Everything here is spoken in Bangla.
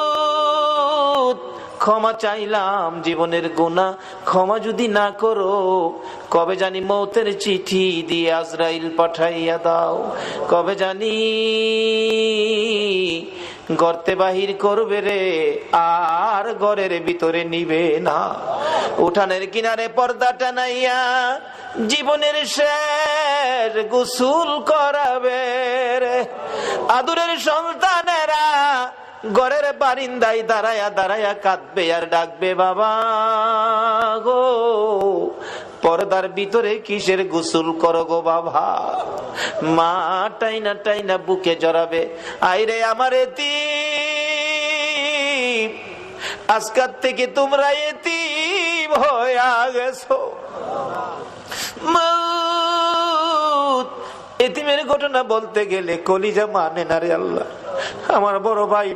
মউত, ক্ষমা চাইলাম জীবনের গুনাহ ক্ষমা যদি না করো, কবে জানি মৌতের চিঠি দিয়ে আজরাইল পাঠাইয়া দাও, কবে জানি গর্তে বাহির করবে রে, আর ঘরের ভিতরে নিবে না। উঠানের কিনারে পর্দা টানাইয়া জীবনের শেষ গোসল করাবে রে। আদুরের সন্তানেরা ঘরের বারিন্দায় দাঁড়ায়া দাঁড়ায়া কাঁদবে আর ডাকবে, বাবা গো, পর্দার ভিতরে কিসের গোসল করো গো বাবা। মা টাইনা টাইনা বুকে জড়াবে, আইরে আমার এতিম, আজকাল থেকে তোমরা এতিম হয়ে গেছো। মউত, এতিমের ঘটনা বলতে গেলে কলিজা মানে না রে আল্লাহ। আমার বড় ভাই